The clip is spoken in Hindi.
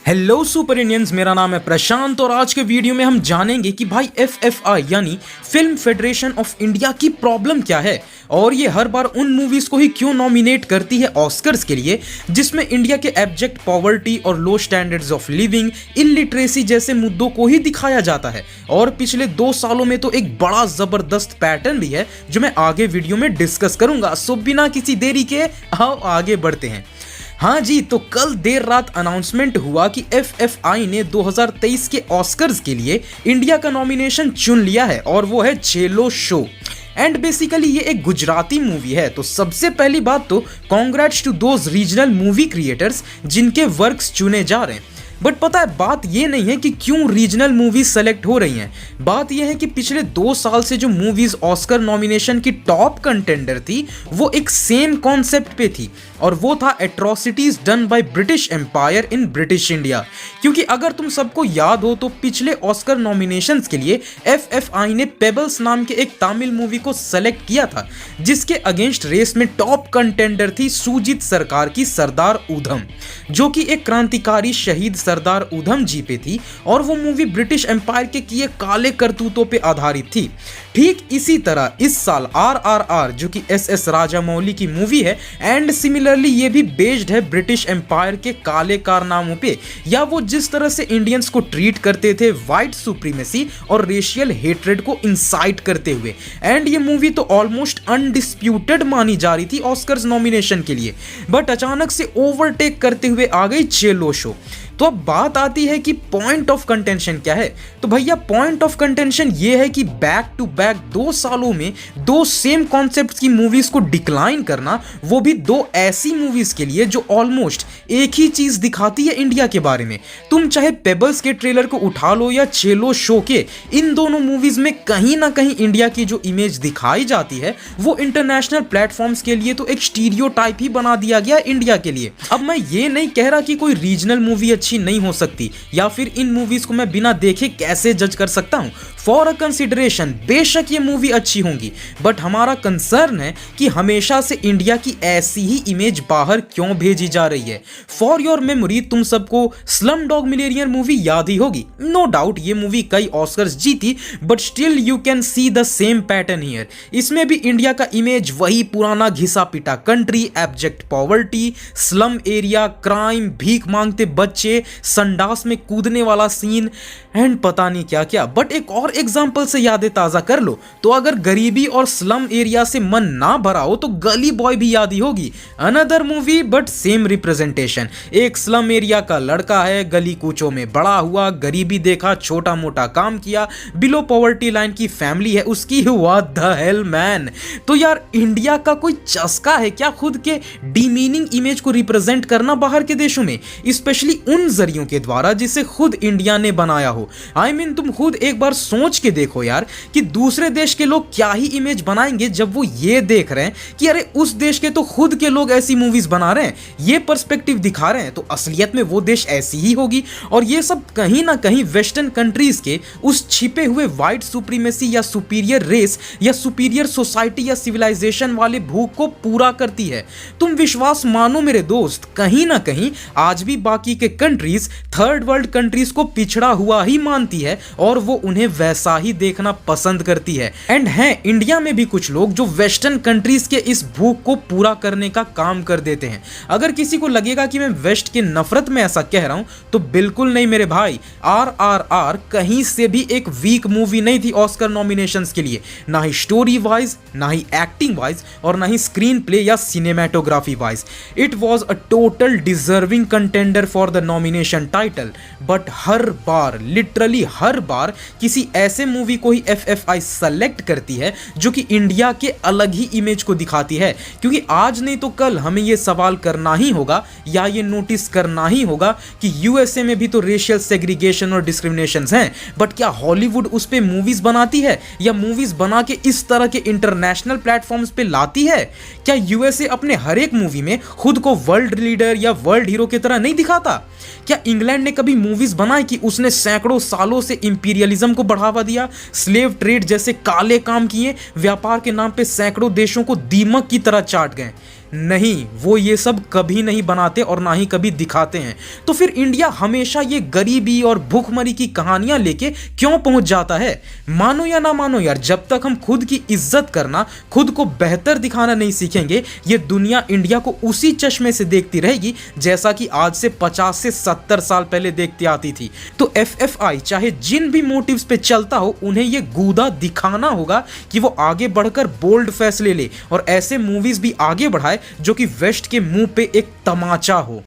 हेलो सुपर इंडियंस, मेरा नाम है प्रशांत और आज के वीडियो में हम जानेंगे कि भाई एफएफआई यानी फिल्म फेडरेशन ऑफ इंडिया की प्रॉब्लम क्या है और ये हर बार उन मूवीज को ही क्यों नॉमिनेट करती है ऑस्कर्स के लिए जिसमें इंडिया के एब्जेक्ट पॉवर्टी और लो स्टैंडर्ड्स ऑफ लिविंग, इलिटरेसी जैसे मुद्दों को ही दिखाया जाता है। और पिछले 2 सालों में तो एक बड़ा जबरदस्त पैटर्न भी है जो मैं आगे वीडियो में डिस्कस करूंगा। सो बिना किसी देरी के आओ आगे बढ़ते हैं। हाँ जी, तो कल देर रात अनाउंसमेंट हुआ कि एफएफआई ने 2023 के ऑस्कर्स के लिए इंडिया का नॉमिनेशन चुन लिया है और वो है चेलो शो। एंड बेसिकली ये एक गुजराती मूवी है। तो सबसे पहली बात तो congrats to those regional movie creators जिनके वर्क्स चुने जा रहे हैं। बट पता है बात ये नहीं है कि क्यों रीजनल मूवीज सेलेक्ट हो रही हैं। बात यह है कि पिछले 2 साल से जो मूवीज ऑस्कर नॉमिनेशन की टॉप कंटेंडर थी वो एक सेम कॉन्सेप्ट पे थी और वो था atrocities done by British empire in British India. क्योंकि अगर तुम सबको याद हो तो पिछले ऑस्कर नॉमिनेशंस के लिए एफएफआई ने पेबल्स नाम के एक तमिल मूवी को सेलेक्ट किया था जिसके अगेंस्ट रेस में टॉप कंटेंडर थी सुजीत सरकार की सरदार उधम, जो कि एक क्रांतिकारी शहीद सरदार उधम जी पे थी और वो मूवी ब्रिटिश एम्पायर के किए काले करतूतों पे आधारित थी। ठीक इसी तरह इस साल आरआरआर जो कि एसएस राजामौली की मूवी है एंड सिमिलरली ये भी बेस्ड है ब्रिटिश एम्पायर के काले कारनामों पे, या वो जिस तरह से इंडियंस को ट्रीट करते थे वाइट सुप्रीमेसी और रेशियल हेट्रेड को इंसाइट करते हुए। एंड ये मूवी तो ऑलमोस्ट अनडिस्प्यूटेड मानी जा रही थी ऑस्कर्स नॉमिनेशन के लिए, बट अचानक से ओवरटेक करते हुए आ गई चेलो शो। तो अब बात आती है कि पॉइंट ऑफ कंटेंशन क्या है। तो भैया पॉइंट ऑफ कंटेंशन ये है कि बैक टू बैक 2 सालों में 2 सेम कॉन्सेप्ट्स की मूवीज को डिक्लाइन करना, वो भी 2 ऐसी मूवीज के लिए जो ऑलमोस्ट एक ही चीज दिखाती है इंडिया के बारे में। तुम चाहे पेबल्स के ट्रेलर को उठा लो या चेलो शो के, इन दोनों मूवीज में कहीं ना कहीं इंडिया की जो इमेज दिखाई जाती है वो इंटरनेशनल प्लेटफॉर्म्स के लिए तो एक स्टीरियोटाइप ही बना दिया गया इंडिया के लिए। अब मैं ये नहीं कह रहा कि कोई रीजनल मूवी अच्छी नहीं हो सकती या फिर इन मूवीज को मैं बिना देखे कैसे जज कर सकता हूं। फॉर अ कंसिडरेशन बेशक ये मूवी अच्छी होंगी, बट हमारा कंसर्न है कि हमेशा से इंडिया की ऐसी ही इमेज बाहर क्यों भेजी जा रही है। फॉर योर मेमोरी तुम सबको स्लम डॉग मिलियनेयर मूवी याद ही होगी। नो डाउट ये मूवी कई ऑस्कर्स जीती, but still you can see the same pattern here. इसमें भी इंडिया का इमेज वही पुराना घिसा पिटा country, abject poverty, slum area, crime, भीख मांगते बच्चे, संडास में कूदने वाला सीन एंड पता नहीं क्या क्या। बट एक और एग्जांपल से यादें ताजा कर लो तो अगर गरीबी और स्लम एरिया से मन ना भरा हो तो गली बॉय भी याद ही होगी। Another movie but same representation. एक स्लम एरिया का लड़का है, गली कूचों में बड़ा हुआ, गरीबी देखा, छोटा मोटा काम किया, बिलो पॉवर्टी लाइन की फैमिली है उसकी। What the hell man. तो यार इंडिया का कोई चस्का है क्या खुद के डीमीनिंग इमेज को रिप्रेजेंट करना बाहर के देशों में, स्पेशली उन जरियों के द्वारा जिसे खुद इंडिया ने बनाया हो। आई मीन तुम खुद एक बार सोच के देखो यार कि दूसरे देश के लोग क्या ही इमेज बनाएंगे जब वो ये देख रहे हैं कि अरे उस देश के तो खुद के लोग ऐसी मूवीज बना रहे हैं, ये पर्सपेक्टिव दिखा रहे हैं, तो असलियत में वो देश ऐसी ही होगी। और ये सब कहीं ना कहीं वेस्टर्न कंट्रीज के उस छिपे हुए वाइट सुप्रीमेसी या सुपीरियर रेस या सुपीरियर सोसाइटी या सिविलाइजेशन वाले भूख को पूरा करती है। तुम विश्वास मानो मेरे दोस्त, कहीं ना कहीं आज भी बाकी के कंट्रीज थर्ड वर्ल्ड कंट्रीज को पिछड़ा हुआ ही मानती है और वो उन्हें वैसा ही देखना पसंद करती है। एंड है इंडिया में भी कुछ लोग जो वेस्टर्न कंट्रीज के इस भूख को पूरा करने का काम कर देते हैं। अगर किसी को लगेगा कि मैं वेस्ट के नफरत में ऐसा कह रहा हूं तो बिल्कुल नहीं मेरे भाई। आरआरआर कहीं से भी एक वीक मूवी नहीं थी ऑस्कर नॉमिनेशंस के लिए, ना ही स्टोरी वाइज, ना ही एक्टिंग वाइज और ना ही स्क्रीन प्ले या cinematography wise. It was a total deserving contender for the nomination title. But हर बार, लिटरली हर बार किसी ऐसे मूवी को ही एफएफआई सेलेक्ट करती है जो कि इंडिया के अलग ही इमेज को दिखाती है। क्योंकि आज नहीं तो कल हमें यह सवाल करना ही होगा या ये नोटिस करना ही होगा कि यूएसए में भी तो रेशियल सेग्रीगेशन और डिस्क्रिमिनेशंस हैं, बट क्या हॉलीवुड उस पे मूवीज बनाती है या मूवीज बना के इस तरह के इंटरनेशनल प्लेटफॉर्म्स पे लाती है? क्या यूएसए अपने हर एक मूवी में खुद को वर्ल्ड लीडर या वर्ल्ड हीरो की तरह नहीं दिखाता? क्या इंग्लैंड ने कभी मूवीज बनाई कि उसने सैकड़ों सालों से इंपीरियलिज्म को बढ़ावा दिया, स्लेव ट्रेड जैसे काले काम किए, व्यापार के नाम पे सैकड़ों देशों को दीमक की तरह चाट गए? नहीं, वो ये सब कभी नहीं बनाते और ना ही कभी दिखाते हैं। तो फिर इंडिया हमेशा ये गरीबी और भूखमरी की कहानियां लेके क्यों पहुंच जाता है? मानो या ना मानो यार, जब तक हम खुद की इज्जत करना, खुद को बेहतर दिखाना नहीं सीखेंगे, ये दुनिया इंडिया को उसी चश्मे से देखती रहेगी जैसा कि आज से 50 से 70 साल पहले देखती आती थी। तो एफएफआई चाहे जिन भी मोटिव्स पे चलता हो, उन्हें ये गूदा दिखाना होगा कि वो आगे बढ़कर बोल्ड फैसले ले और ऐसे मूवीज भी आगे बढ़ाए जो कि वेस्ट के मुंह पे एक तमाचा हो।